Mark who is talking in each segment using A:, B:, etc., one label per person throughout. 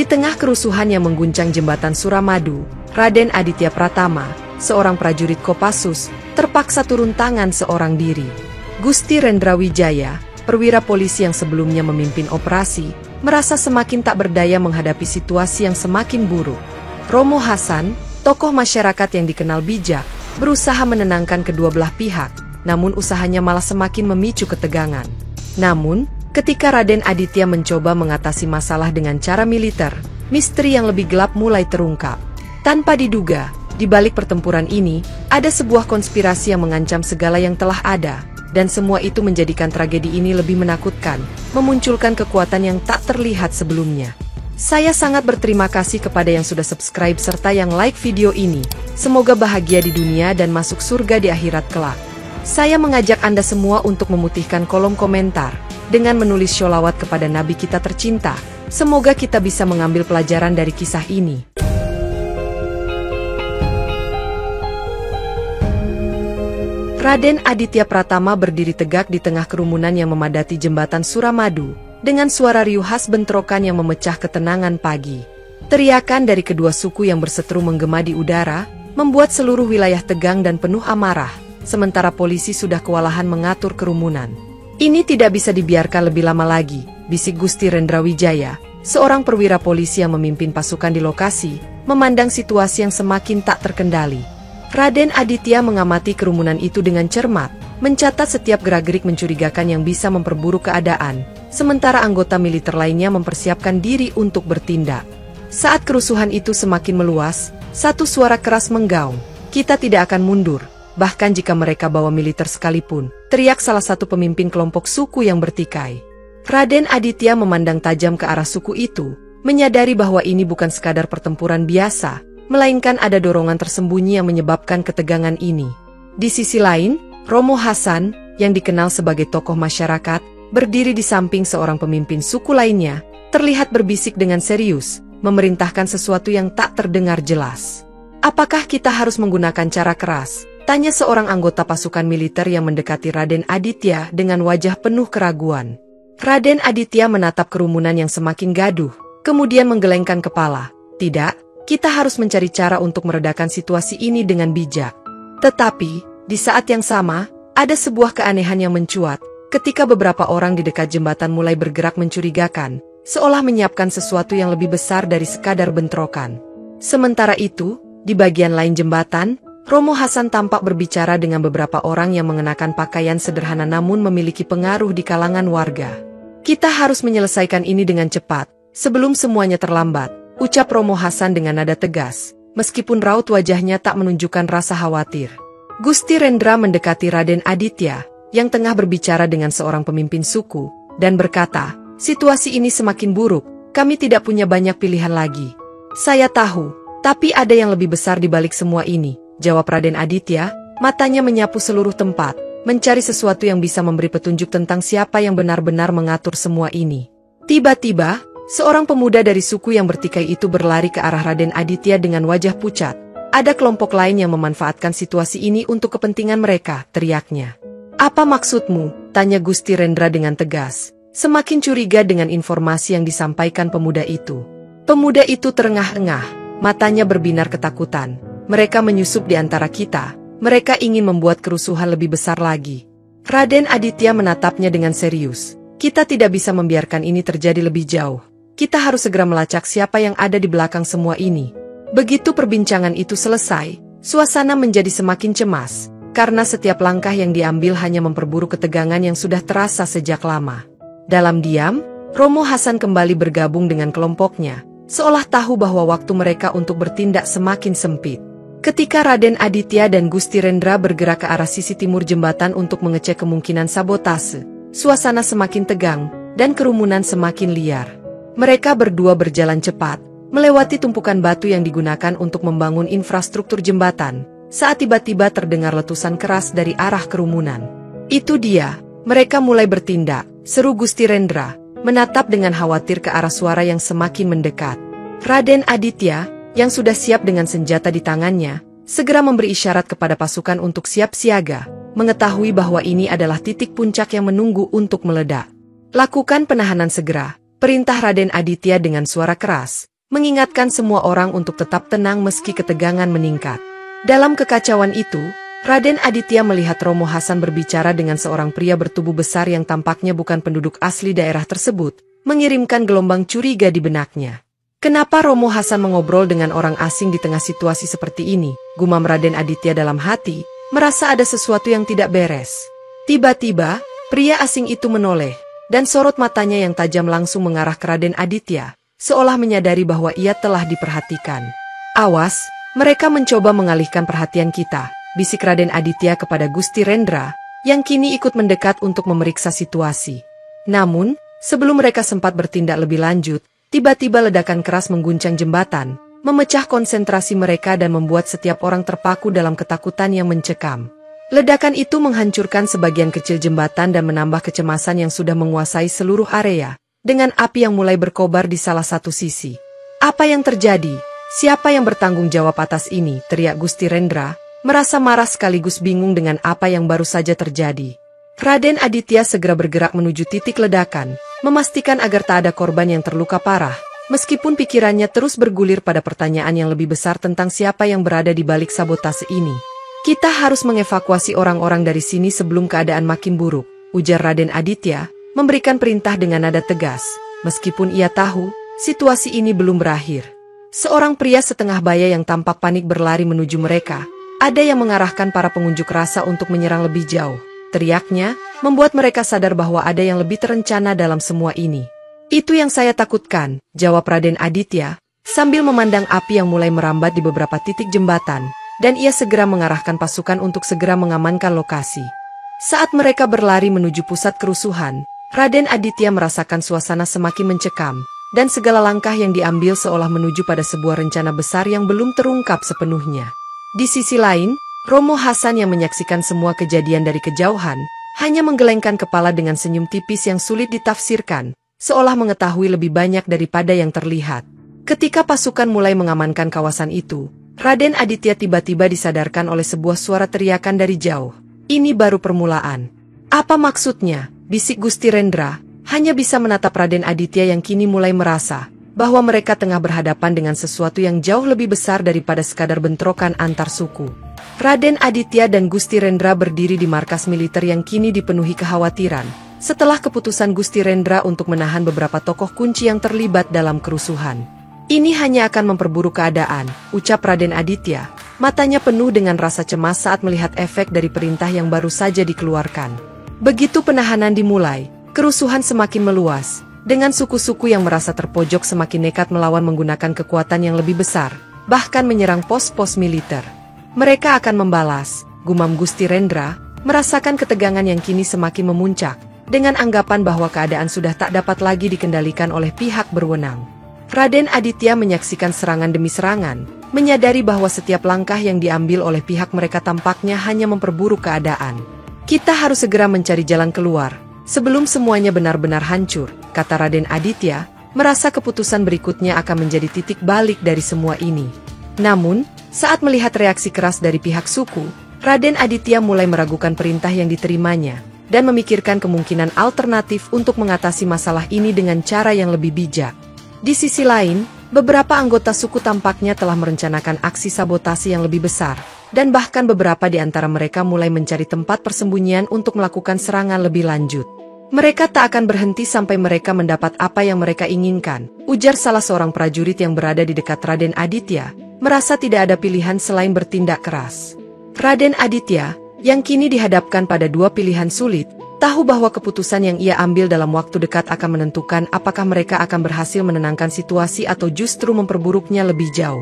A: Di tengah kerusuhan yang mengguncang jembatan Suramadu, Raden Aditya Pratama, seorang prajurit Kopassus, terpaksa turun tangan seorang diri. Gusti Rendra Wijaya, perwira polisi yang sebelumnya memimpin operasi, merasa semakin tak berdaya menghadapi situasi yang semakin buruk. Romo Hasan, tokoh masyarakat yang dikenal bijak, berusaha menenangkan kedua belah pihak, namun usahanya malah semakin memicu ketegangan. Namun, ketika Raden Aditya mencoba mengatasi masalah dengan cara militer, misteri yang lebih gelap mulai terungkap. Tanpa diduga, di balik pertempuran ini, ada sebuah konspirasi yang mengancam segala yang telah ada, dan semua itu menjadikan tragedi ini lebih menakutkan, memunculkan kekuatan yang tak terlihat sebelumnya. Saya sangat berterima kasih kepada yang sudah subscribe serta yang like video ini. Semoga bahagia di dunia dan masuk surga di akhirat kelak. Saya mengajak Anda semua untuk memutihkan kolom komentar dengan menulis sholawat kepada Nabi kita tercinta. Semoga kita bisa mengambil pelajaran dari kisah ini. Raden Aditya Pratama berdiri tegak di tengah kerumunan yang memadati jembatan Suramadu, dengan suara riuh khas bentrokan yang memecah ketenangan pagi. Teriakan dari kedua suku yang berseteru menggema di udara, membuat seluruh wilayah tegang dan penuh amarah, sementara polisi sudah kewalahan mengatur kerumunan. Ini tidak bisa dibiarkan lebih lama lagi, bisik Gusti Rendra Wijaya, seorang perwira polisi yang memimpin pasukan di lokasi, memandang situasi yang semakin tak terkendali. Raden Aditya mengamati kerumunan itu dengan cermat, mencatat setiap gerak-gerik mencurigakan yang bisa memperburuk keadaan, sementara anggota militer lainnya mempersiapkan diri untuk bertindak. Saat kerusuhan itu semakin meluas, satu suara keras menggaung, "Kita tidak akan mundur, bahkan jika mereka bawa militer sekalipun," teriak salah satu pemimpin kelompok suku yang bertikai. Raden Aditya memandang tajam ke arah suku itu, menyadari bahwa ini bukan sekadar pertempuran biasa, melainkan ada dorongan tersembunyi yang menyebabkan ketegangan ini. Di sisi lain, Romo Hasan, yang dikenal sebagai tokoh masyarakat, berdiri di samping seorang pemimpin suku lainnya, terlihat berbisik dengan serius, memerintahkan sesuatu yang tak terdengar jelas. "Apakah kita harus menggunakan cara keras?" tanya seorang anggota pasukan militer yang mendekati Raden Aditya dengan wajah penuh keraguan. Raden Aditya menatap kerumunan yang semakin gaduh, kemudian menggelengkan kepala. "Tidak. Kita harus mencari cara untuk meredakan situasi ini dengan bijak." Tetapi, di saat yang sama, ada sebuah keanehan yang mencuat, ketika beberapa orang di dekat jembatan mulai bergerak mencurigakan, seolah menyiapkan sesuatu yang lebih besar dari sekadar bentrokan. Sementara itu, di bagian lain jembatan, Romo Hasan tampak berbicara dengan beberapa orang yang mengenakan pakaian sederhana namun memiliki pengaruh di kalangan warga. "Kita harus menyelesaikan ini dengan cepat, sebelum semuanya terlambat," ucap Romo Hasan dengan nada tegas, meskipun raut wajahnya tak menunjukkan rasa khawatir. Gusti Rendra mendekati Raden Aditya, yang tengah berbicara dengan seorang pemimpin suku, dan berkata, "Situasi ini semakin buruk, kami tidak punya banyak pilihan lagi." "Saya tahu, tapi ada yang lebih besar di balik semua ini," jawab Raden Aditya, matanya menyapu seluruh tempat, mencari sesuatu yang bisa memberi petunjuk tentang siapa yang benar-benar mengatur semua ini. Tiba-tiba, seorang pemuda dari suku yang bertikai itu berlari ke arah Raden Aditya dengan wajah pucat. "Ada kelompok lain yang memanfaatkan situasi ini untuk kepentingan mereka," teriaknya. "Apa maksudmu?" tanya Gusti Rendra dengan tegas, semakin curiga dengan informasi yang disampaikan pemuda itu. Pemuda itu terengah-engah, matanya berbinar ketakutan. "Mereka menyusup di antara kita, mereka ingin membuat kerusuhan lebih besar lagi." Raden Aditya menatapnya dengan serius. "Kita tidak bisa membiarkan ini terjadi lebih jauh. Kita harus segera melacak siapa yang ada di belakang semua ini." Begitu perbincangan itu selesai, suasana menjadi semakin cemas, karena setiap langkah yang diambil hanya memperburuk ketegangan yang sudah terasa sejak lama. Dalam diam, Romo Hasan kembali bergabung dengan kelompoknya, seolah tahu bahwa waktu mereka untuk bertindak semakin sempit. Ketika Raden Aditya dan Gusti Rendra bergerak ke arah sisi timur jembatan untuk mengecek kemungkinan sabotase, suasana semakin tegang, dan kerumunan semakin liar. Mereka berdua berjalan cepat, melewati tumpukan batu yang digunakan untuk membangun infrastruktur jembatan, saat tiba-tiba terdengar letusan keras dari arah kerumunan. "Itu dia, mereka mulai bertindak," seru Gusti Rendra, menatap dengan khawatir ke arah suara yang semakin mendekat. Raden Aditya, yang sudah siap dengan senjata di tangannya, segera memberi isyarat kepada pasukan untuk siap siaga, mengetahui bahwa ini adalah titik puncak yang menunggu untuk meledak. "Lakukan penahanan segera," Perintah Raden Aditya dengan suara keras, mengingatkan semua orang untuk tetap tenang meski ketegangan meningkat. Dalam kekacauan itu, Raden Aditya melihat Romo Hasan berbicara dengan seorang pria bertubuh besar yang tampaknya bukan penduduk asli daerah tersebut, mengirimkan gelombang curiga di benaknya. Kenapa Romo Hasan mengobrol dengan orang asing di tengah situasi seperti ini? Gumam Raden Aditya dalam hati, merasa ada sesuatu yang tidak beres. Tiba-tiba, pria asing itu menoleh, dan sorot matanya yang tajam langsung mengarah ke Raden Aditya, seolah menyadari bahwa ia telah diperhatikan. "Awas, mereka mencoba mengalihkan perhatian kita," bisik Raden Aditya kepada Gusti Rendra, yang kini ikut mendekat untuk memeriksa situasi. Namun, sebelum mereka sempat bertindak lebih lanjut, tiba-tiba ledakan keras mengguncang jembatan, memecah konsentrasi mereka dan membuat setiap orang terpaku dalam ketakutan yang mencekam. Ledakan itu menghancurkan sebagian kecil jembatan dan menambah kecemasan yang sudah menguasai seluruh area, dengan api yang mulai berkobar di salah satu sisi. "Apa yang terjadi? Siapa yang bertanggung jawab atas ini?" teriak Gusti Rendra, merasa marah sekaligus bingung dengan apa yang baru saja terjadi. Raden Aditya segera bergerak menuju titik ledakan, memastikan agar tak ada korban yang terluka parah, meskipun pikirannya terus bergulir pada pertanyaan yang lebih besar tentang siapa yang berada di balik sabotase ini. "Kita harus mengevakuasi orang-orang dari sini sebelum keadaan makin buruk," ujar Raden Aditya, memberikan perintah dengan nada tegas, meskipun ia tahu situasi ini belum berakhir. Seorang pria setengah baya yang tampak panik berlari menuju mereka. Ada yang mengarahkan para pengunjuk rasa untuk menyerang lebih jauh. Teriaknya membuat mereka sadar bahwa ada yang lebih terencana dalam semua ini. "Itu yang saya takutkan," jawab Raden Aditya, sambil memandang api yang mulai merambat di beberapa titik jembatan, dan ia segera mengarahkan pasukan untuk segera mengamankan lokasi. Saat mereka berlari menuju pusat kerusuhan, Raden Aditya merasakan suasana semakin mencekam, dan segala langkah yang diambil seolah menuju pada sebuah rencana besar yang belum terungkap sepenuhnya. Di sisi lain, Romo Hasan yang menyaksikan semua kejadian dari kejauhan, hanya menggelengkan kepala dengan senyum tipis yang sulit ditafsirkan, seolah mengetahui lebih banyak daripada yang terlihat. Ketika pasukan mulai mengamankan kawasan itu, Raden Aditya tiba-tiba disadarkan oleh sebuah suara teriakan dari jauh. "Ini baru permulaan." "Apa maksudnya?" bisik Gusti Rendra, hanya bisa menatap Raden Aditya yang kini mulai merasa bahwa mereka tengah berhadapan dengan sesuatu yang jauh lebih besar daripada sekadar bentrokan antar suku. Raden Aditya dan Gusti Rendra berdiri di markas militer yang kini dipenuhi kekhawatiran, setelah keputusan Gusti Rendra untuk menahan beberapa tokoh kunci yang terlibat dalam kerusuhan. "Ini hanya akan memperburuk keadaan," ucap Raden Aditya, matanya penuh dengan rasa cemas saat melihat efek dari perintah yang baru saja dikeluarkan. Begitu penahanan dimulai, kerusuhan semakin meluas, dengan suku-suku yang merasa terpojok semakin nekat melawan menggunakan kekuatan yang lebih besar, bahkan menyerang pos-pos militer. "Mereka akan membalas," gumam Gusti Rendra, merasakan ketegangan yang kini semakin memuncak, dengan anggapan bahwa keadaan sudah tak dapat lagi dikendalikan oleh pihak berwenang. Raden Aditya menyaksikan serangan demi serangan, menyadari bahwa setiap langkah yang diambil oleh pihak mereka tampaknya hanya memperburuk keadaan. "Kita harus segera mencari jalan keluar, sebelum semuanya benar-benar hancur," kata Raden Aditya, merasa keputusan berikutnya akan menjadi titik balik dari semua ini. Namun, saat melihat reaksi keras dari pihak suku, Raden Aditya mulai meragukan perintah yang diterimanya, dan memikirkan kemungkinan alternatif untuk mengatasi masalah ini dengan cara yang lebih bijak. Di sisi lain, beberapa anggota suku tampaknya telah merencanakan aksi sabotase yang lebih besar, dan bahkan beberapa di antara mereka mulai mencari tempat persembunyian untuk melakukan serangan lebih lanjut. "Mereka tak akan berhenti sampai mereka mendapat apa yang mereka inginkan," ujar salah seorang prajurit yang berada di dekat Raden Aditya, merasa tidak ada pilihan selain bertindak keras. Raden Aditya, yang kini dihadapkan pada dua pilihan sulit, tahu bahwa keputusan yang ia ambil dalam waktu dekat akan menentukan apakah mereka akan berhasil menenangkan situasi atau justru memperburuknya lebih jauh.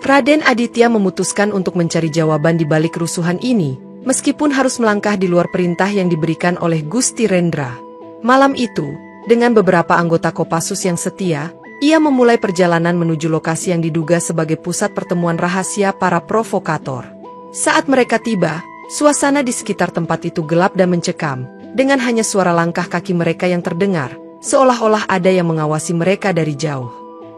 A: Raden Aditya memutuskan untuk mencari jawaban di balik kerusuhan ini, meskipun harus melangkah di luar perintah yang diberikan oleh Gusti Rendra. Malam itu, dengan beberapa anggota Kopassus yang setia, ia memulai perjalanan menuju lokasi yang diduga sebagai pusat pertemuan rahasia para provokator. Saat mereka tiba, suasana di sekitar tempat itu gelap dan mencekam, dengan hanya suara langkah kaki mereka yang terdengar, seolah-olah ada yang mengawasi mereka dari jauh.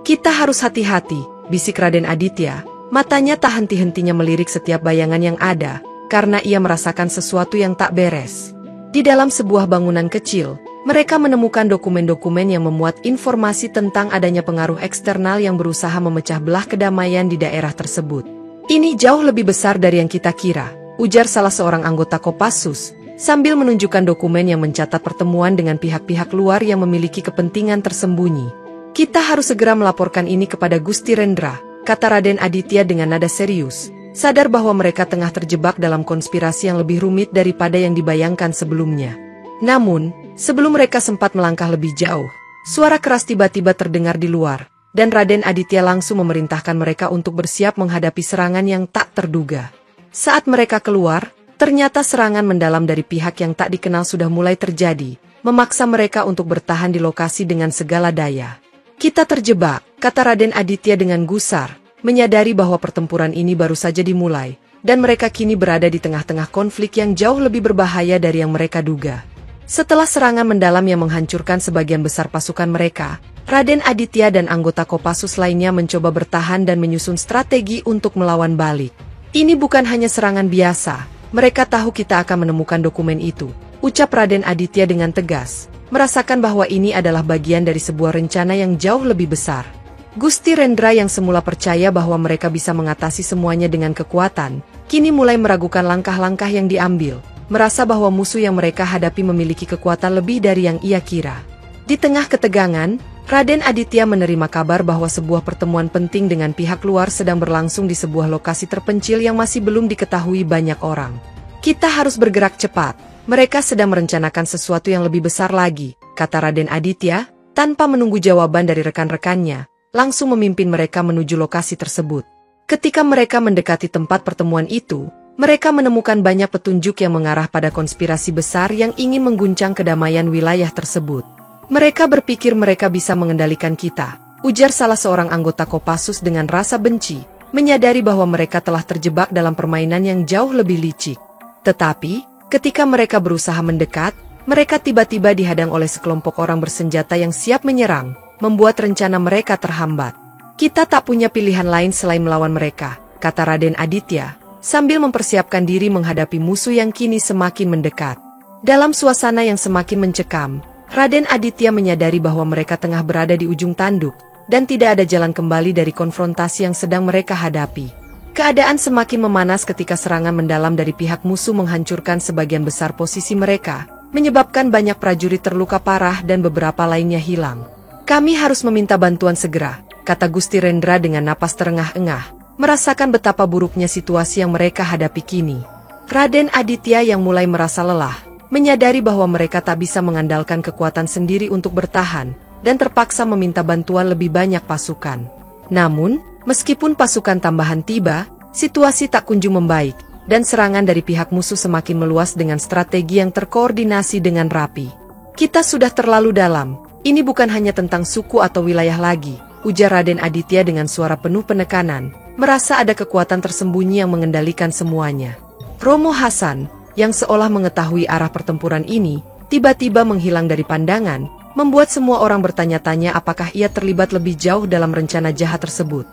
A: "Kita harus hati-hati," bisik Raden Aditya, matanya tak henti-hentinya melirik setiap bayangan yang ada, karena ia merasakan sesuatu yang tak beres. Di dalam sebuah bangunan kecil, Mereka menemukan dokumen-dokumen yang memuat informasi tentang adanya pengaruh eksternal yang berusaha memecah belah kedamaian di daerah tersebut. Ini jauh lebih besar dari yang kita kira, ujar salah seorang anggota Kopassus, sambil menunjukkan dokumen yang mencatat pertemuan dengan pihak-pihak luar yang memiliki kepentingan tersembunyi. Kita harus segera melaporkan ini kepada Gusti Rendra, kata Raden Aditya dengan nada serius, sadar bahwa mereka tengah terjebak dalam konspirasi yang lebih rumit daripada yang dibayangkan sebelumnya. Namun, sebelum mereka sempat melangkah lebih jauh, suara keras tiba-tiba terdengar di luar, dan Raden Aditya langsung memerintahkan mereka untuk bersiap menghadapi serangan yang tak terduga. Saat mereka keluar, ternyata serangan mendalam dari pihak yang tak dikenal sudah mulai terjadi, memaksa mereka untuk bertahan di lokasi dengan segala daya. Kita terjebak, kata Raden Aditya dengan gusar, menyadari bahwa pertempuran ini baru saja dimulai, dan mereka kini berada di tengah-tengah konflik yang jauh lebih berbahaya dari yang mereka duga. Setelah serangan mendalam yang menghancurkan sebagian besar pasukan mereka, Raden Aditya dan anggota Kopassus lainnya mencoba bertahan dan menyusun strategi untuk melawan balik. Ini bukan hanya serangan biasa, mereka tahu kita akan menemukan dokumen itu, ucap Raden Aditya dengan tegas, merasakan bahwa ini adalah bagian dari sebuah rencana yang jauh lebih besar. Gusti Rendra yang semula percaya bahwa mereka bisa mengatasi semuanya dengan kekuatan, kini mulai meragukan langkah-langkah yang diambil, merasa bahwa musuh yang mereka hadapi memiliki kekuatan lebih dari yang ia kira. Di tengah ketegangan, Raden Aditya menerima kabar bahwa sebuah pertemuan penting dengan pihak luar sedang berlangsung di sebuah lokasi terpencil yang masih belum diketahui banyak orang. Kita harus bergerak cepat, mereka sedang merencanakan sesuatu yang lebih besar lagi, kata Raden Aditya, tanpa menunggu jawaban dari rekan-rekannya, langsung memimpin mereka menuju lokasi tersebut. Ketika mereka mendekati tempat pertemuan itu, mereka menemukan banyak petunjuk yang mengarah pada konspirasi besar yang ingin mengguncang kedamaian wilayah tersebut. Mereka berpikir mereka bisa mengendalikan kita, ujar salah seorang anggota Kopassus dengan rasa benci, menyadari bahwa mereka telah terjebak dalam permainan yang jauh lebih licik. Tetapi, ketika mereka berusaha mendekat, mereka tiba-tiba dihadang oleh sekelompok orang bersenjata yang siap menyerang, membuat rencana mereka terhambat. Kita tak punya pilihan lain selain melawan mereka, kata Raden Aditya, sambil mempersiapkan diri menghadapi musuh yang kini semakin mendekat. Dalam suasana yang semakin mencekam, Raden Aditya menyadari bahwa mereka tengah berada di ujung tanduk, dan tidak ada jalan kembali dari konfrontasi yang sedang mereka hadapi. Keadaan semakin memanas ketika serangan mendalam dari pihak musuh menghancurkan sebagian besar posisi mereka, menyebabkan banyak prajurit terluka parah dan beberapa lainnya hilang. Kami harus meminta bantuan segera, kata Gusti Rendra dengan napas terengah-engah, merasakan betapa buruknya situasi yang mereka hadapi kini. Raden Aditya yang mulai merasa lelah, menyadari bahwa mereka tak bisa mengandalkan kekuatan sendiri untuk bertahan, dan terpaksa meminta bantuan lebih banyak pasukan. Namun, meskipun pasukan tambahan tiba, situasi tak kunjung membaik, dan serangan dari pihak musuh semakin meluas dengan strategi yang terkoordinasi dengan rapi. Kita sudah terlalu dalam, ini bukan hanya tentang suku atau wilayah lagi, ujar Raden Aditya dengan suara penuh penekanan, merasa ada kekuatan tersembunyi yang mengendalikan semuanya. Romo Hasan, yang seolah mengetahui arah pertempuran ini, tiba-tiba menghilang dari pandangan, membuat semua orang bertanya-tanya apakah ia terlibat lebih jauh dalam rencana jahat tersebut.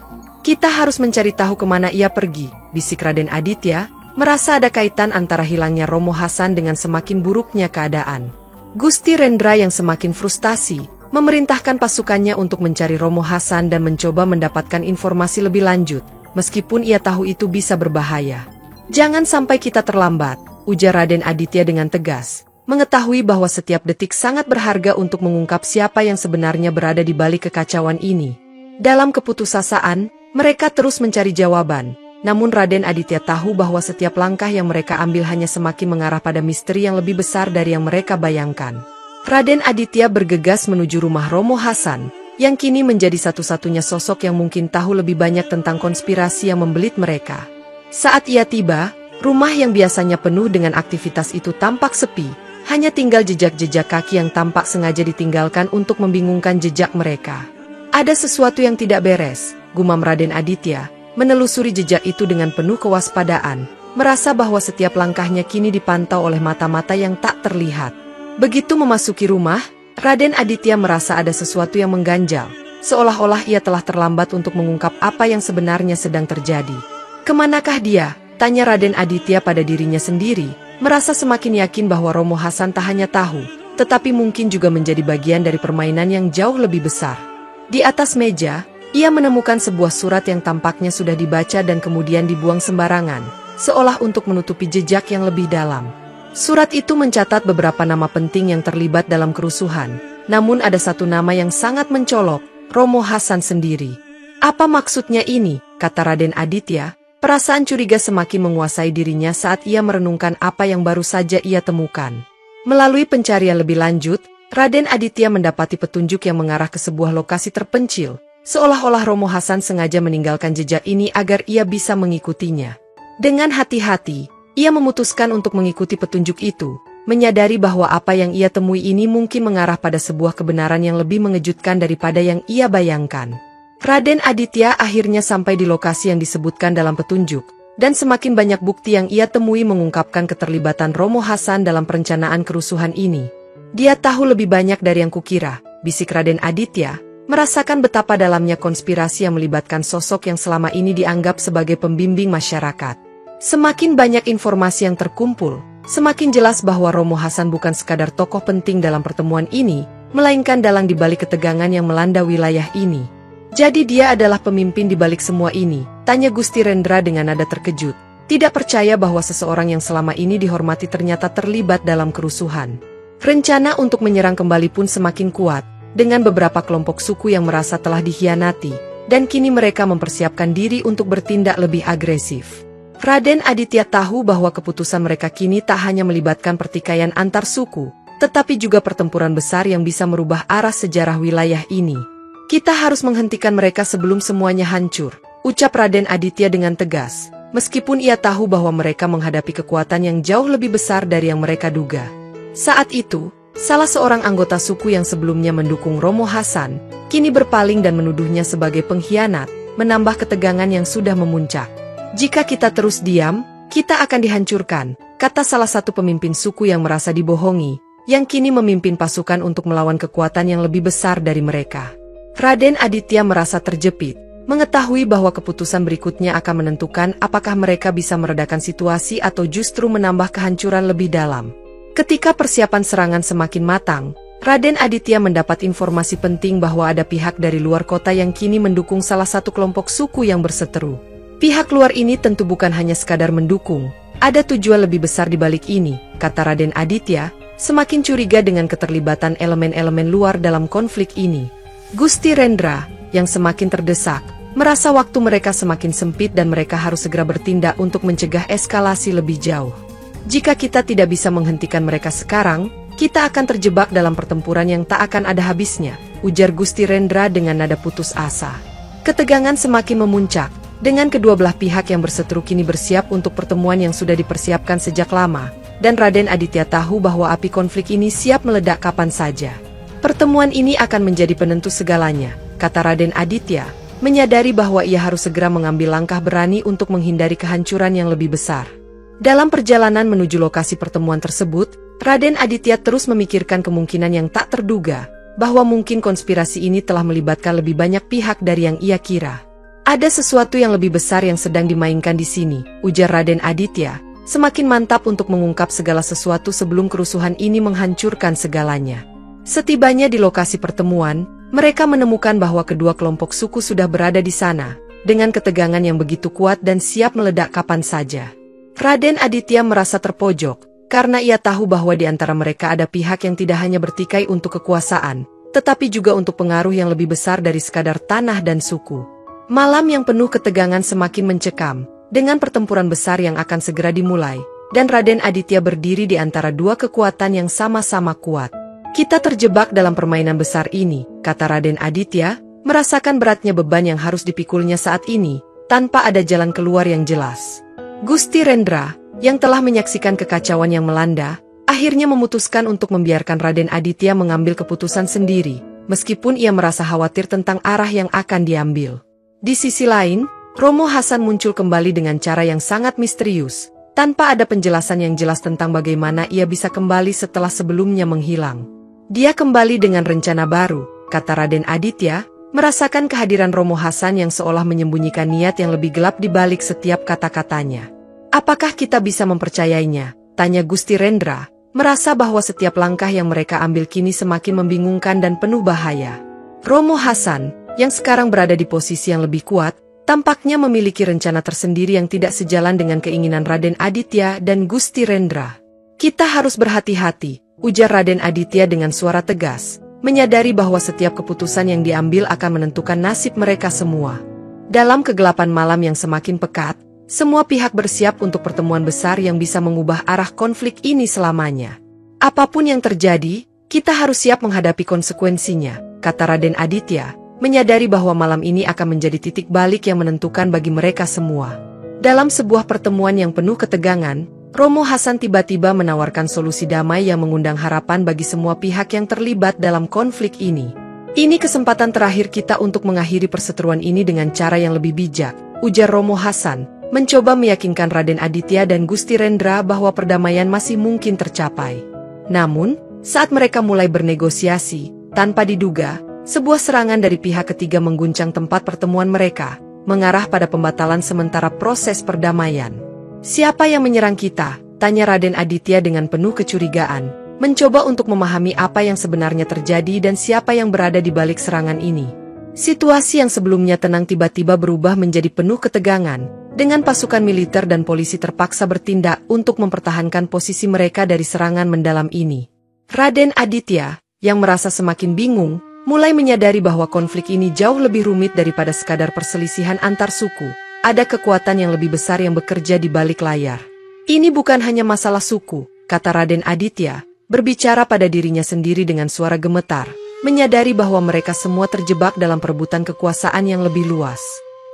A: Kita harus mencari tahu kemana ia pergi, bisik Raden Aditya, merasa ada kaitan antara hilangnya Romo Hasan dengan semakin buruknya keadaan. Gusti Rendra yang semakin frustasi, memerintahkan pasukannya untuk mencari Romo Hasan dan mencoba mendapatkan informasi lebih lanjut, meskipun ia tahu itu bisa berbahaya. Jangan sampai kita terlambat, ujar Raden Aditya dengan tegas, mengetahui bahwa setiap detik sangat berharga untuk mengungkap siapa yang sebenarnya berada di balik kekacauan ini. Dalam keputusasaan, mereka terus mencari jawaban, namun Raden Aditya tahu bahwa setiap langkah yang mereka ambil hanya semakin mengarah pada misteri yang lebih besar dari yang mereka bayangkan. Raden Aditya bergegas menuju rumah Romo Hasan, yang kini menjadi satu-satunya sosok yang mungkin tahu lebih banyak tentang konspirasi yang membelit mereka. Saat ia tiba, rumah yang biasanya penuh dengan aktivitas itu tampak sepi, hanya tinggal jejak-jejak kaki yang tampak sengaja ditinggalkan untuk membingungkan jejak mereka. Ada sesuatu yang tidak beres, gumam Raden Aditya, menelusuri jejak itu dengan penuh kewaspadaan, merasa bahwa setiap langkahnya kini dipantau oleh mata-mata yang tak terlihat. Begitu memasuki rumah, Raden Aditya merasa ada sesuatu yang mengganjal, seolah-olah ia telah terlambat untuk mengungkap apa yang sebenarnya sedang terjadi. Kemanakah dia? Tanya Raden Aditya pada dirinya sendiri, merasa semakin yakin bahwa Romo Hasan tak hanya tahu, tetapi mungkin juga menjadi bagian dari permainan yang jauh lebih besar. Di atas meja, ia menemukan sebuah surat yang tampaknya sudah dibaca dan kemudian dibuang sembarangan, seolah untuk menutupi jejak yang lebih dalam. Surat itu mencatat beberapa nama penting yang terlibat dalam kerusuhan, namun ada satu nama yang sangat mencolok, Romo Hasan sendiri. "Apa maksudnya ini?" kata Raden Aditya. Perasaan curiga semakin menguasai dirinya saat ia merenungkan apa yang baru saja ia temukan. Melalui pencarian lebih lanjut, Raden Aditya mendapati petunjuk yang mengarah ke sebuah lokasi terpencil, seolah-olah Romo Hasan sengaja meninggalkan jejak ini agar ia bisa mengikutinya. Dengan hati-hati, ia memutuskan untuk mengikuti petunjuk itu, menyadari bahwa apa yang ia temui ini mungkin mengarah pada sebuah kebenaran yang lebih mengejutkan daripada yang ia bayangkan. Raden Aditya akhirnya sampai di lokasi yang disebutkan dalam petunjuk, dan semakin banyak bukti yang ia temui mengungkapkan keterlibatan Romo Hasan dalam perencanaan kerusuhan ini. "Dia tahu lebih banyak dari yang kukira," bisik Raden Aditya, merasakan betapa dalamnya konspirasi yang melibatkan sosok yang selama ini dianggap sebagai pembimbing masyarakat. Semakin banyak informasi yang terkumpul, semakin jelas bahwa Romo Hasan bukan sekadar tokoh penting dalam pertemuan ini, melainkan dalang di balik ketegangan yang melanda wilayah ini. "Jadi dia adalah pemimpin di balik semua ini?" tanya Gusti Rendra dengan nada terkejut, tidak percaya bahwa seseorang yang selama ini dihormati ternyata terlibat dalam kerusuhan. Rencana untuk menyerang kembali pun semakin kuat, dengan beberapa kelompok suku yang merasa telah dikhianati, dan kini mereka mempersiapkan diri untuk bertindak lebih agresif. Raden Aditya tahu bahwa keputusan mereka kini tak hanya melibatkan pertikaian antar suku, tetapi juga pertempuran besar yang bisa merubah arah sejarah wilayah ini. "Kita harus menghentikan mereka sebelum semuanya hancur," ucap Raden Aditya dengan tegas, meskipun ia tahu bahwa mereka menghadapi kekuatan yang jauh lebih besar dari yang mereka duga. Saat itu, salah seorang anggota suku yang sebelumnya mendukung Romo Hasan, kini berpaling dan menuduhnya sebagai pengkhianat, menambah ketegangan yang sudah memuncak. "Jika kita terus diam, kita akan dihancurkan," kata salah satu pemimpin suku yang merasa dibohongi, yang kini memimpin pasukan untuk melawan kekuatan yang lebih besar dari mereka. Raden Aditya merasa terjepit, mengetahui bahwa keputusan berikutnya akan menentukan apakah mereka bisa meredakan situasi atau justru menambah kehancuran lebih dalam. Ketika persiapan serangan semakin matang, Raden Aditya mendapat informasi penting bahwa ada pihak dari luar kota yang kini mendukung salah satu kelompok suku yang berseteru. Pihak luar ini tentu bukan hanya sekadar mendukung, ada tujuan lebih besar di balik ini, kata Raden Aditya, semakin curiga dengan keterlibatan elemen-elemen luar dalam konflik ini. Gusti Rendra, yang semakin terdesak, merasa waktu mereka semakin sempit dan mereka harus segera bertindak untuk mencegah eskalasi lebih jauh. "Jika kita tidak bisa menghentikan mereka sekarang, kita akan terjebak dalam pertempuran yang tak akan ada habisnya," ujar Gusti Rendra dengan nada putus asa. Ketegangan semakin memuncak, dengan kedua belah pihak yang berseteru kini bersiap untuk pertemuan yang sudah dipersiapkan sejak lama, dan Raden Aditya tahu bahwa api konflik ini siap meledak kapan saja. "Pertemuan ini akan menjadi penentu segalanya," kata Raden Aditya, menyadari bahwa ia harus segera mengambil langkah berani untuk menghindari kehancuran yang lebih besar. Dalam perjalanan menuju lokasi pertemuan tersebut, Raden Aditya terus memikirkan kemungkinan yang tak terduga, bahwa mungkin konspirasi ini telah melibatkan lebih banyak pihak dari yang ia kira. "Ada sesuatu yang lebih besar yang sedang dimainkan di sini," ujar Raden Aditya, semakin mantap untuk mengungkap segala sesuatu sebelum kerusuhan ini menghancurkan segalanya. Setibanya di lokasi pertemuan, mereka menemukan bahwa kedua kelompok suku sudah berada di sana, dengan ketegangan yang begitu kuat dan siap meledak kapan saja. Raden Aditya merasa terpojok, karena ia tahu bahwa di antara mereka ada pihak yang tidak hanya bertikai untuk kekuasaan, tetapi juga untuk pengaruh yang lebih besar dari sekadar tanah dan suku. Malam yang penuh ketegangan semakin mencekam, dengan pertempuran besar yang akan segera dimulai, dan Raden Aditya berdiri di antara dua kekuatan yang sama-sama kuat. "Kita terjebak dalam permainan besar ini," kata Raden Aditya, merasakan beratnya beban yang harus dipikulnya saat ini, tanpa ada jalan keluar yang jelas. Gusti Rendra, yang telah menyaksikan kekacauan yang melanda, akhirnya memutuskan untuk membiarkan Raden Aditya mengambil keputusan sendiri, meskipun ia merasa khawatir tentang arah yang akan diambil. Di sisi lain, Romo Hasan muncul kembali dengan cara yang sangat misterius, tanpa ada penjelasan yang jelas tentang bagaimana ia bisa kembali setelah sebelumnya menghilang. "Dia kembali dengan rencana baru," kata Raden Aditya, merasakan kehadiran Romo Hasan yang seolah menyembunyikan niat yang lebih gelap di balik setiap kata-katanya. "Apakah kita bisa mempercayainya?" tanya Gusti Rendra, merasa bahwa setiap langkah yang mereka ambil kini semakin membingungkan dan penuh bahaya. Romo Hasan, yang sekarang berada di posisi yang lebih kuat, tampaknya memiliki rencana tersendiri yang tidak sejalan dengan keinginan Raden Aditya dan Gusti Rendra. Kita harus berhati-hati, ujar Raden Aditya dengan suara tegas, menyadari bahwa setiap keputusan yang diambil akan menentukan nasib mereka semua. Dalam kegelapan malam yang semakin pekat, semua pihak bersiap untuk pertemuan besar yang bisa mengubah arah konflik ini selamanya. Apapun yang terjadi, kita harus siap menghadapi konsekuensinya, kata Raden Aditya, menyadari bahwa malam ini akan menjadi titik balik yang menentukan bagi mereka semua. Dalam sebuah pertemuan yang penuh ketegangan, Romo Hasan tiba-tiba menawarkan solusi damai yang mengundang harapan bagi semua pihak yang terlibat dalam konflik ini. Ini kesempatan terakhir kita untuk mengakhiri perseteruan ini dengan cara yang lebih bijak, ujar Romo Hasan, mencoba meyakinkan Raden Aditya dan Gusti Rendra bahwa perdamaian masih mungkin tercapai. Namun, saat mereka mulai bernegosiasi, tanpa diduga, sebuah serangan dari pihak ketiga mengguncang tempat pertemuan mereka, mengarah pada pembatalan sementara proses perdamaian. Siapa yang menyerang kita? Tanya Raden Aditya dengan penuh kecurigaan, mencoba untuk memahami apa yang sebenarnya terjadi dan siapa yang berada di balik serangan ini. Situasi yang sebelumnya tenang tiba-tiba berubah menjadi penuh ketegangan, dengan pasukan militer dan polisi terpaksa bertindak untuk mempertahankan posisi mereka dari serangan mendalam ini. Raden Aditya, yang merasa semakin bingung, mulai menyadari bahwa konflik ini jauh lebih rumit daripada sekadar perselisihan antar suku. Ada kekuatan yang lebih besar yang bekerja di balik layar. Ini bukan hanya masalah suku, kata Raden Aditya, berbicara pada dirinya sendiri dengan suara gemetar, menyadari bahwa mereka semua terjebak dalam perebutan kekuasaan yang lebih luas.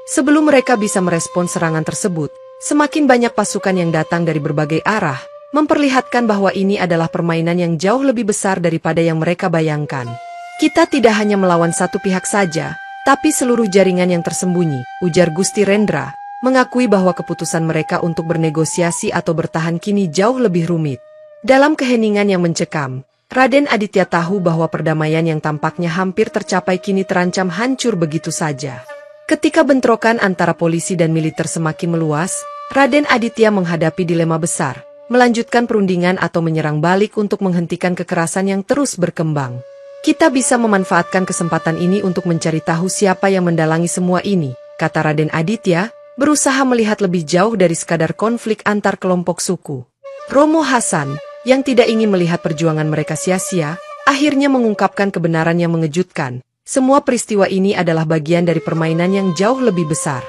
A: Sebelum mereka bisa merespons serangan tersebut, semakin banyak pasukan yang datang dari berbagai arah, memperlihatkan bahwa ini adalah permainan yang jauh lebih besar daripada yang mereka bayangkan. Kita tidak hanya melawan satu pihak saja, tapi seluruh jaringan yang tersembunyi, ujar Gusti Rendra, mengakui bahwa keputusan mereka untuk bernegosiasi atau bertahan kini jauh lebih rumit. Dalam keheningan yang mencekam, Raden Aditya tahu bahwa perdamaian yang tampaknya hampir tercapai kini terancam hancur begitu saja. Ketika bentrokan antara polisi dan militer semakin meluas, Raden Aditya menghadapi dilema besar, melanjutkan perundingan atau menyerang balik untuk menghentikan kekerasan yang terus berkembang. Kita bisa memanfaatkan kesempatan ini untuk mencari tahu siapa yang mendalangi semua ini, kata Raden Aditya, berusaha melihat lebih jauh dari sekadar konflik antar kelompok suku. Romo Hasan, yang tidak ingin melihat perjuangan mereka sia-sia, akhirnya mengungkapkan kebenaran yang mengejutkan. Semua peristiwa ini adalah bagian dari permainan yang jauh lebih besar.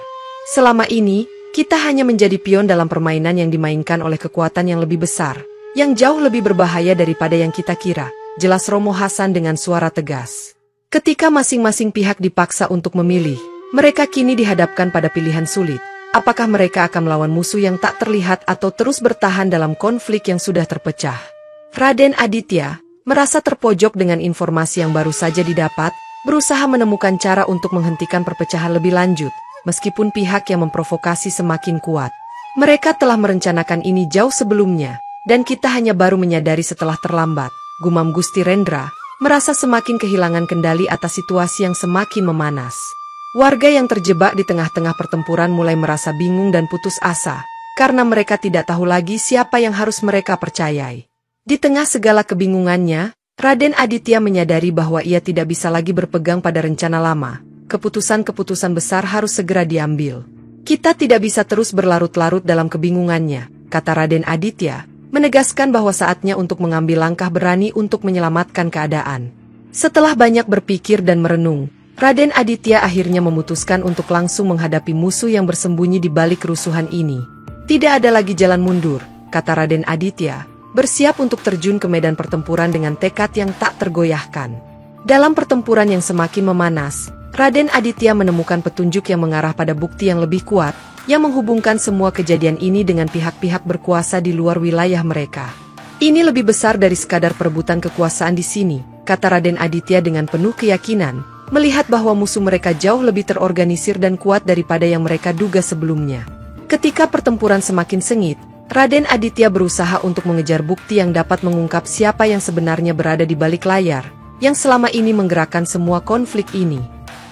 A: Selama ini, kita hanya menjadi pion dalam permainan yang dimainkan oleh kekuatan yang lebih besar, yang jauh lebih berbahaya daripada yang kita kira, jelas Romo Hasan dengan suara tegas. Ketika masing-masing pihak dipaksa untuk memilih, mereka kini dihadapkan pada pilihan sulit. Apakah mereka akan melawan musuh yang tak terlihat atau terus bertahan dalam konflik yang sudah terpecah? Raden Aditya merasa terpojok dengan informasi yang baru saja didapat, berusaha menemukan cara untuk menghentikan perpecahan lebih lanjut, meskipun pihak yang memprovokasi semakin kuat. Mereka telah merencanakan ini jauh sebelumnya, dan kita hanya baru menyadari setelah terlambat, gumam Gusti Rendra, merasa semakin kehilangan kendali atas situasi yang semakin memanas. Warga yang terjebak di tengah-tengah pertempuran mulai merasa bingung dan putus asa, karena mereka tidak tahu lagi siapa yang harus mereka percayai. Di tengah segala kebingungannya, Raden Aditya menyadari bahwa ia tidak bisa lagi berpegang pada rencana lama. Keputusan-keputusan besar harus segera diambil. Kita tidak bisa terus berlarut-larut dalam kebingungannya, kata Raden Aditya, menegaskan bahwa saatnya untuk mengambil langkah berani untuk menyelamatkan keadaan. Setelah banyak berpikir dan merenung, Raden Aditya akhirnya memutuskan untuk langsung menghadapi musuh yang bersembunyi di balik kerusuhan ini. Tidak ada lagi jalan mundur, kata Raden Aditya, bersiap untuk terjun ke medan pertempuran dengan tekad yang tak tergoyahkan. Dalam pertempuran yang semakin memanas, Raden Aditya menemukan petunjuk yang mengarah pada bukti yang lebih kuat, yang menghubungkan semua kejadian ini dengan pihak-pihak berkuasa di luar wilayah mereka. Ini lebih besar dari sekadar perebutan kekuasaan di sini, kata Raden Aditya dengan penuh keyakinan, melihat bahwa musuh mereka jauh lebih terorganisir dan kuat daripada yang mereka duga sebelumnya. Ketika pertempuran semakin sengit, Raden Aditya berusaha untuk mengejar bukti yang dapat mengungkap siapa yang sebenarnya berada di balik layar, yang selama ini menggerakkan semua konflik ini.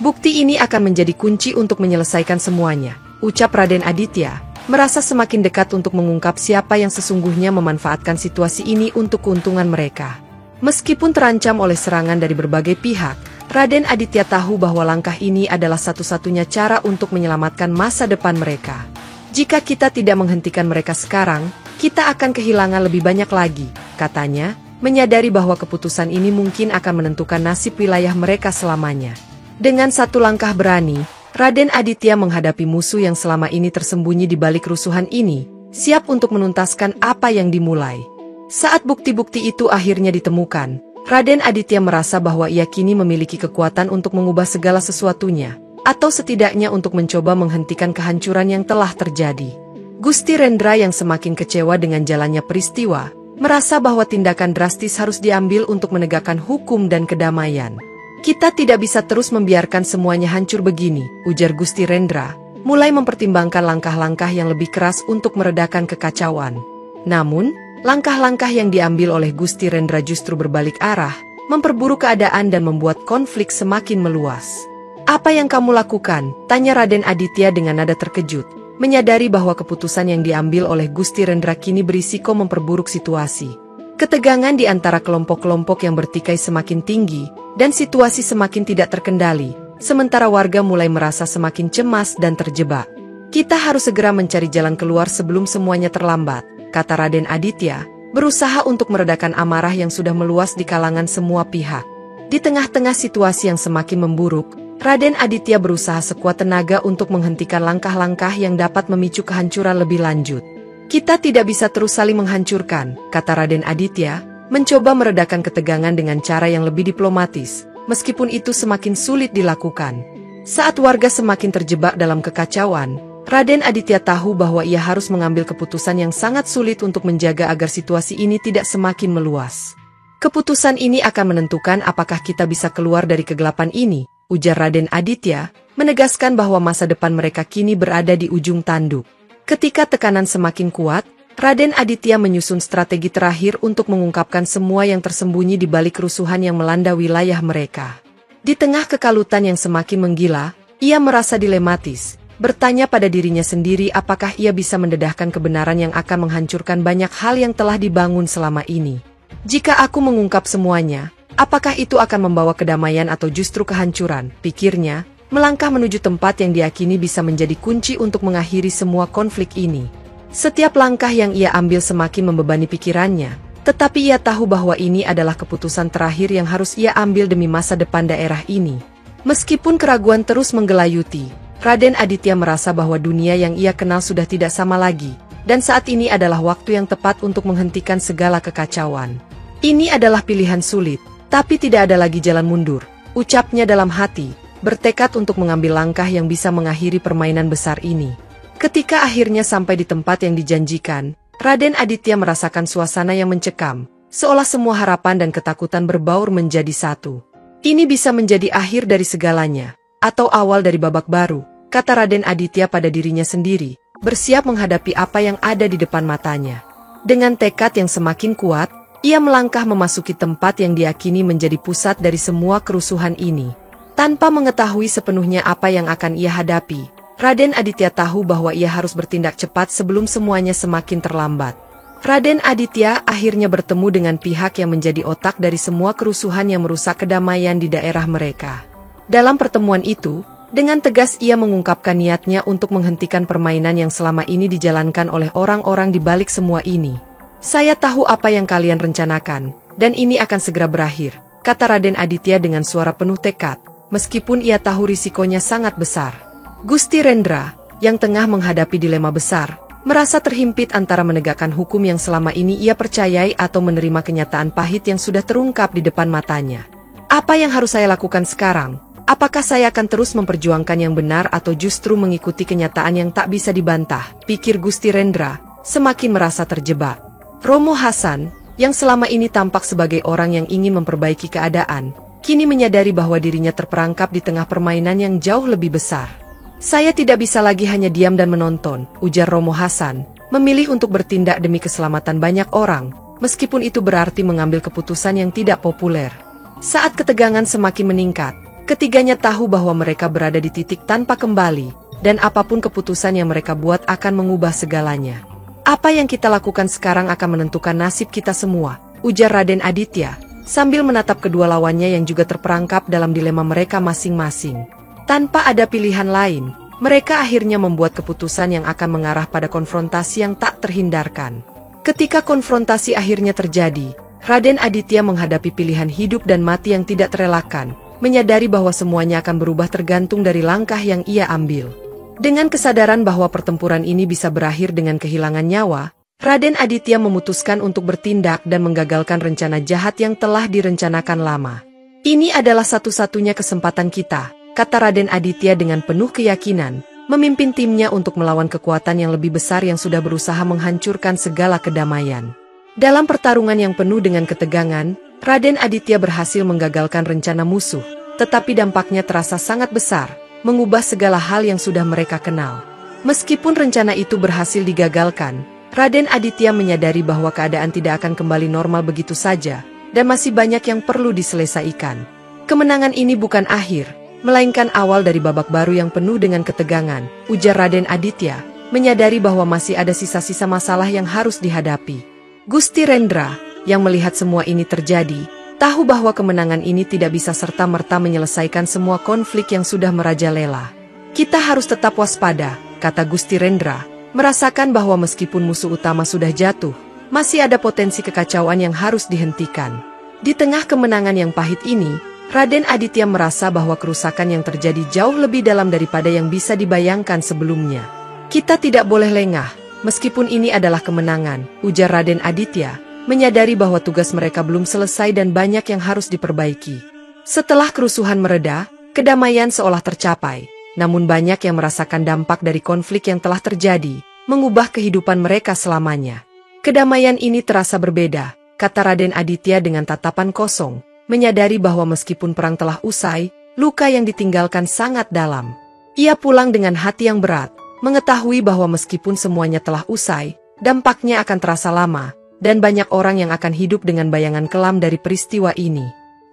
A: Bukti ini akan menjadi kunci untuk menyelesaikan semuanya, ucap Raden Aditya, merasa semakin dekat untuk mengungkap siapa yang sesungguhnya memanfaatkan situasi ini untuk keuntungan mereka. Meskipun terancam oleh serangan dari berbagai pihak, Raden Aditya tahu bahwa langkah ini adalah satu-satunya cara untuk menyelamatkan masa depan mereka. Jika kita tidak menghentikan mereka sekarang, kita akan kehilangan lebih banyak lagi, katanya, menyadari bahwa keputusan ini mungkin akan menentukan nasib wilayah mereka selamanya. Dengan satu langkah berani, Raden Aditya menghadapi musuh yang selama ini tersembunyi di balik kerusuhan ini, siap untuk menuntaskan apa yang dimulai. Saat bukti-bukti itu akhirnya ditemukan, Raden Aditya merasa bahwa ia kini memiliki kekuatan untuk mengubah segala sesuatunya, atau setidaknya untuk mencoba menghentikan kehancuran yang telah terjadi. Gusti Rendra yang semakin kecewa dengan jalannya peristiwa, merasa bahwa tindakan drastis harus diambil untuk menegakkan hukum dan kedamaian. Kita tidak bisa terus membiarkan semuanya hancur begini, ujar Gusti Rendra, mulai mempertimbangkan langkah-langkah yang lebih keras untuk meredakan kekacauan. Namun, langkah-langkah yang diambil oleh Gusti Rendra justru berbalik arah, memperburuk keadaan dan membuat konflik semakin meluas. "Apa yang kamu lakukan?" tanya Raden Aditya dengan nada terkejut, menyadari bahwa keputusan yang diambil oleh Gusti Rendra kini berisiko memperburuk situasi. Ketegangan di antara kelompok-kelompok yang bertikai semakin tinggi, dan situasi semakin tidak terkendali, sementara warga mulai merasa semakin cemas dan terjebak. "Kita harus segera mencari jalan keluar sebelum semuanya terlambat," kata Raden Aditya, berusaha untuk meredakan amarah yang sudah meluas di kalangan semua pihak. Di tengah-tengah situasi yang semakin memburuk, Raden Aditya berusaha sekuat tenaga untuk menghentikan langkah-langkah yang dapat memicu kehancuran lebih lanjut. "Kita tidak bisa terus saling menghancurkan," kata Raden Aditya, mencoba meredakan ketegangan dengan cara yang lebih diplomatis, meskipun itu semakin sulit dilakukan. Saat warga semakin terjebak dalam kekacauan, Raden Aditya tahu bahwa ia harus mengambil keputusan yang sangat sulit untuk menjaga agar situasi ini tidak semakin meluas. "Keputusan ini akan menentukan apakah kita bisa keluar dari kegelapan ini," ujar Raden Aditya, menegaskan bahwa masa depan mereka kini berada di ujung tanduk. Ketika tekanan semakin kuat, Raden Aditya menyusun strategi terakhir untuk mengungkapkan semua yang tersembunyi di balik kerusuhan yang melanda wilayah mereka. Di tengah kekalutan yang semakin menggila, ia merasa dilematis, bertanya pada dirinya sendiri apakah ia bisa mendedahkan kebenaran yang akan menghancurkan banyak hal yang telah dibangun selama ini. "Jika aku mengungkap semuanya, apakah itu akan membawa kedamaian atau justru kehancuran?" pikirnya, melangkah menuju tempat yang diyakini bisa menjadi kunci untuk mengakhiri semua konflik ini. Setiap langkah yang ia ambil semakin membebani pikirannya, tetapi ia tahu bahwa ini adalah keputusan terakhir yang harus ia ambil demi masa depan daerah ini. Meskipun keraguan terus menggelayuti, Raden Aditya merasa bahwa dunia yang ia kenal sudah tidak sama lagi, dan saat ini adalah waktu yang tepat untuk menghentikan segala kekacauan. "Ini adalah pilihan sulit, tapi tidak ada lagi jalan mundur," ucapnya dalam hati, bertekad untuk mengambil langkah yang bisa mengakhiri permainan besar ini. Ketika akhirnya sampai di tempat yang dijanjikan, Raden Aditya merasakan suasana yang mencekam, seolah semua harapan dan ketakutan berbaur menjadi satu. "Ini bisa menjadi akhir dari segalanya, atau awal dari babak baru," kata Raden Aditya pada dirinya sendiri, bersiap menghadapi apa yang ada di depan matanya. Dengan tekad yang semakin kuat, ia melangkah memasuki tempat yang diyakini menjadi pusat dari semua kerusuhan ini. Tanpa mengetahui sepenuhnya apa yang akan ia hadapi, Raden Aditya tahu bahwa ia harus bertindak cepat sebelum semuanya semakin terlambat. Raden Aditya akhirnya bertemu dengan pihak yang menjadi otak dari semua kerusuhan yang merusak kedamaian di daerah mereka. Dalam pertemuan itu, dengan tegas ia mengungkapkan niatnya untuk menghentikan permainan yang selama ini dijalankan oleh orang-orang di balik semua ini. "Saya tahu apa yang kalian rencanakan, dan ini akan segera berakhir," kata Raden Aditya dengan suara penuh tekad. Meskipun ia tahu risikonya sangat besar. Gusti Rendra, yang tengah menghadapi dilema besar, merasa terhimpit antara menegakkan hukum yang selama ini ia percayai atau menerima kenyataan pahit yang sudah terungkap di depan matanya. "Apa yang harus saya lakukan sekarang? Apakah saya akan terus memperjuangkan yang benar atau justru mengikuti kenyataan yang tak bisa dibantah?" pikir Gusti Rendra, semakin merasa terjebak. Romo Hasan, yang selama ini tampak sebagai orang yang ingin memperbaiki keadaan, kini menyadari bahwa dirinya terperangkap di tengah permainan yang jauh lebih besar. "Saya tidak bisa lagi hanya diam dan menonton," ujar Romo Hasan, memilih untuk bertindak demi keselamatan banyak orang, meskipun itu berarti mengambil keputusan yang tidak populer. Saat ketegangan semakin meningkat, ketiganya tahu bahwa mereka berada di titik tanpa kembali, dan apapun keputusan yang mereka buat akan mengubah segalanya. Apa yang kita lakukan sekarang akan menentukan nasib kita semua, ujar Raden Aditya, sambil menatap kedua lawannya yang juga terperangkap dalam dilema mereka masing-masing. Tanpa ada pilihan lain, mereka akhirnya membuat keputusan yang akan mengarah pada konfrontasi yang tak terhindarkan. Ketika konfrontasi akhirnya terjadi, Raden Aditya menghadapi pilihan hidup dan mati yang tidak terelakkan, menyadari bahwa semuanya akan berubah tergantung dari langkah yang ia ambil. Dengan kesadaran bahwa pertempuran ini bisa berakhir dengan kehilangan nyawa, Raden Aditya memutuskan untuk bertindak dan menggagalkan rencana jahat yang telah direncanakan lama. Ini adalah satu-satunya kesempatan kita, kata Raden Aditya dengan penuh keyakinan, memimpin timnya untuk melawan kekuatan yang lebih besar yang sudah berusaha menghancurkan segala kedamaian. Dalam pertarungan yang penuh dengan ketegangan, Raden Aditya berhasil menggagalkan rencana musuh, tetapi dampaknya terasa sangat besar, mengubah segala hal yang sudah mereka kenal. Meskipun rencana itu berhasil digagalkan, Raden Aditya menyadari bahwa keadaan tidak akan kembali normal begitu saja, dan masih banyak yang perlu diselesaikan. Kemenangan ini bukan akhir, melainkan awal dari babak baru yang penuh dengan ketegangan, ujar Raden Aditya, menyadari bahwa masih ada sisa-sisa masalah yang harus dihadapi. Gusti Rendra, yang melihat semua ini terjadi, tahu bahwa kemenangan ini tidak bisa serta-merta menyelesaikan semua konflik yang sudah merajalela. Kita harus tetap waspada, kata Gusti Rendra, merasakan bahwa meskipun musuh utama sudah jatuh, masih ada potensi kekacauan yang harus dihentikan. Di tengah kemenangan yang pahit ini, Raden Aditya merasa bahwa kerusakan yang terjadi jauh lebih dalam daripada yang bisa dibayangkan sebelumnya. Kita tidak boleh lengah. Meskipun ini adalah kemenangan, ujar Raden Aditya, menyadari bahwa tugas mereka belum selesai dan banyak yang harus diperbaiki. Setelah kerusuhan mereda, kedamaian seolah tercapai, namun banyak yang merasakan dampak dari konflik yang telah terjadi, mengubah kehidupan mereka selamanya. Kedamaian ini terasa berbeda, kata Raden Aditya dengan tatapan kosong, menyadari bahwa meskipun perang telah usai, luka yang ditinggalkan sangat dalam. Ia pulang dengan hati yang berat, mengetahui bahwa meskipun semuanya telah usai, dampaknya akan terasa lama, dan banyak orang yang akan hidup dengan bayangan kelam dari peristiwa ini.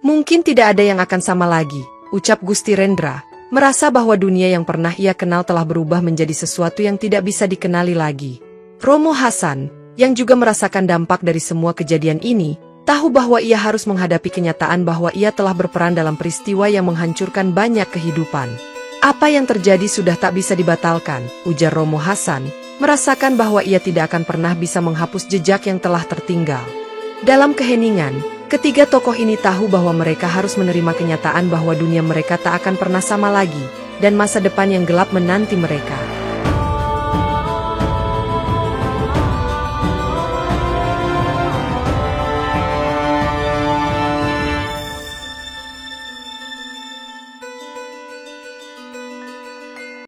A: Mungkin tidak ada yang akan sama lagi, ucap Gusti Rendra, merasa bahwa dunia yang pernah ia kenal telah berubah menjadi sesuatu yang tidak bisa dikenali lagi. Romo Hasan, yang juga merasakan dampak dari semua kejadian ini, tahu bahwa ia harus menghadapi kenyataan bahwa ia telah berperan dalam peristiwa yang menghancurkan banyak kehidupan. Apa yang terjadi sudah tak bisa dibatalkan, ujar Romo Hasan, merasakan bahwa ia tidak akan pernah bisa menghapus jejak yang telah tertinggal. Dalam keheningan, ketiga tokoh ini tahu bahwa mereka harus menerima kenyataan bahwa dunia mereka tak akan pernah sama lagi, dan masa depan yang gelap menanti mereka.